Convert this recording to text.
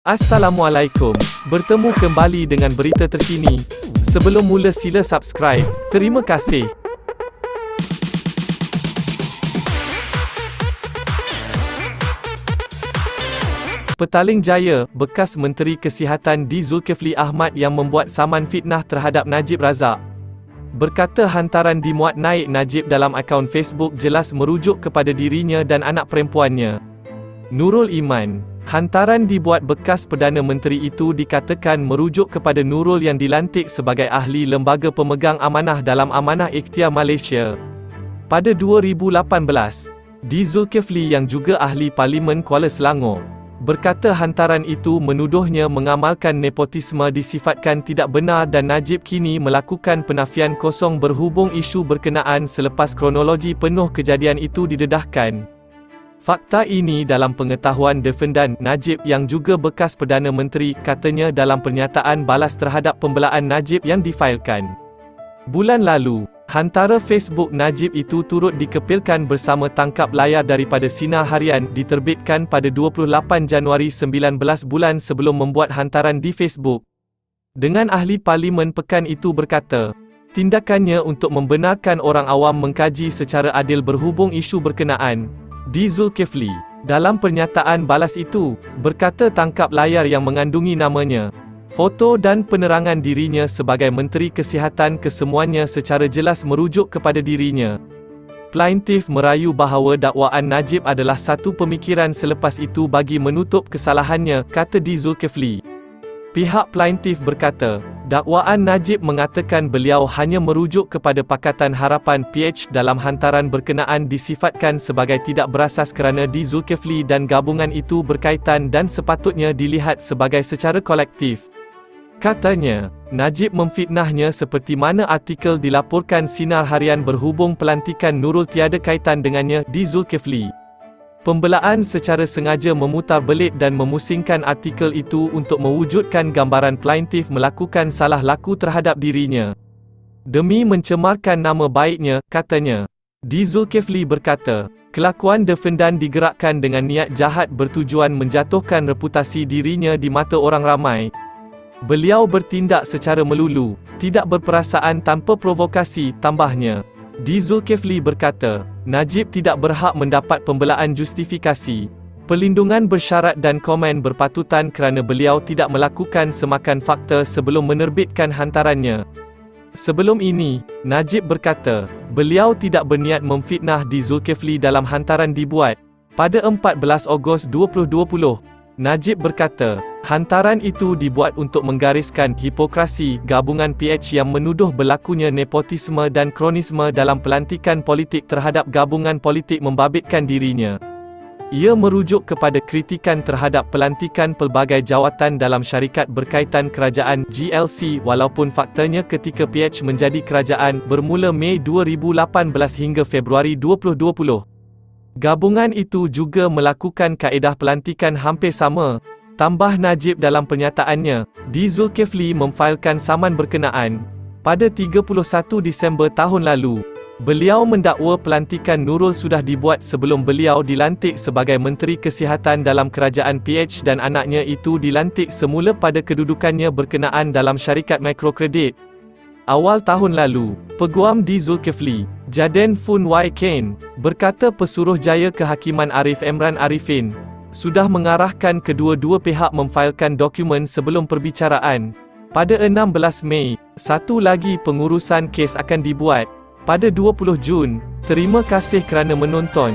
Assalamualaikum, bertemu kembali dengan berita terkini. Sebelum mula sila subscribe. Terima kasih. Petaling Jaya, bekas Menteri Kesihatan di Zulkifli Ahmad yang membuat saman fitnah terhadap Najib Razak. Berkata hantaran dimuat naik Najib dalam akaun Facebook jelas merujuk kepada dirinya dan anak perempuannya. Nurul Iman, hantaran dibuat bekas Perdana Menteri itu dikatakan merujuk kepada Nurul yang dilantik sebagai ahli Lembaga Pemegang Amanah dalam Amanah Ikhtiar Malaysia pada 2018. Di Zulkifli yang juga ahli Parlimen Kuala Selangor, berkata hantaran itu menuduhnya mengamalkan nepotisme disifatkan tidak benar dan Najib kini melakukan penafian kosong berhubung isu berkenaan selepas kronologi penuh kejadian itu didedahkan. Fakta ini dalam pengetahuan defendan Najib yang juga bekas Perdana Menteri, katanya dalam pernyataan balas terhadap pembelaan Najib yang difailkan bulan lalu. Hantara Facebook Najib itu turut dikepilkan bersama tangkap layar daripada Sinar Harian, diterbitkan pada 28 Januari 19 bulan sebelum membuat hantaran di Facebook. Dengan ahli parlimen pekan itu berkata, tindakannya untuk membenarkan orang awam mengkaji secara adil berhubung isu berkenaan. Di Zulkifli, dalam pernyataan balas itu, berkata tangkap layar yang mengandungi namanya, foto dan penerangan dirinya sebagai Menteri Kesihatan kesemuanya secara jelas merujuk kepada dirinya. Plaintif merayu bahawa dakwaan Najib adalah satu pemikiran selepas itu bagi menutup kesalahannya, kata di Zulkifli. Pihak plaintif berkata, dakwaan Najib mengatakan beliau hanya merujuk kepada Pakatan Harapan PH dalam hantaran berkenaan disifatkan sebagai tidak berasas kerana di Zulkifli dan gabungan itu berkaitan dan sepatutnya dilihat sebagai secara kolektif. Katanya, Najib memfitnahnya seperti mana artikel dilaporkan Sinar Harian berhubung pelantikan Nurul tiada kaitan dengannya di Zulkifli. Pembelaan secara sengaja memutar belit dan memusingkan artikel itu untuk mewujudkan gambaran plaintif melakukan salah laku terhadap dirinya demi mencemarkan nama baiknya, katanya. Di Zulkifli berkata, kelakuan defendan digerakkan dengan niat jahat bertujuan menjatuhkan reputasi dirinya di mata orang ramai. Beliau bertindak secara melulu, tidak berperasaan tanpa provokasi, tambahnya. Di Zulkifli berkata, Najib tidak berhak mendapat pembelaan justifikasi, perlindungan bersyarat dan komen berpatutan kerana beliau tidak melakukan semakan fakta sebelum menerbitkan hantarannya. Sebelum ini, Najib berkata, beliau tidak berniat memfitnah di Zulkifli dalam hantaran dibuat pada 14 Ogos 2020. Najib berkata, hantaran itu dibuat untuk menggariskan hipokrasi gabungan PH yang menuduh berlakunya nepotisme dan kronisme dalam pelantikan politik terhadap gabungan politik membabitkan dirinya. Ia merujuk kepada kritikan terhadap pelantikan pelbagai jawatan dalam syarikat berkaitan kerajaan GLC walaupun faktanya ketika PH menjadi kerajaan bermula Mei 2018 hingga Februari 2020. Gabungan itu juga melakukan kaedah pelantikan hampir sama, tambah Najib dalam pernyataannya. Di Zulkifli memfailkan saman berkenaan pada 31 Disember tahun lalu. Beliau mendakwa pelantikan Nurul sudah dibuat sebelum beliau dilantik sebagai Menteri Kesihatan dalam kerajaan PH dan anaknya itu dilantik semula pada kedudukannya berkenaan dalam syarikat mikrokredit. Awal tahun lalu, Peguam di Zulkifli, Jaden Fun Wai Ken, berkata Pesuruhjaya Kehakiman Arif Emran Arifin sudah mengarahkan kedua-dua pihak memfailkan dokumen sebelum perbicaraan. Pada 16 Mei, satu lagi pengurusan kes akan dibuat pada 20 Jun. Terima kasih kerana menonton.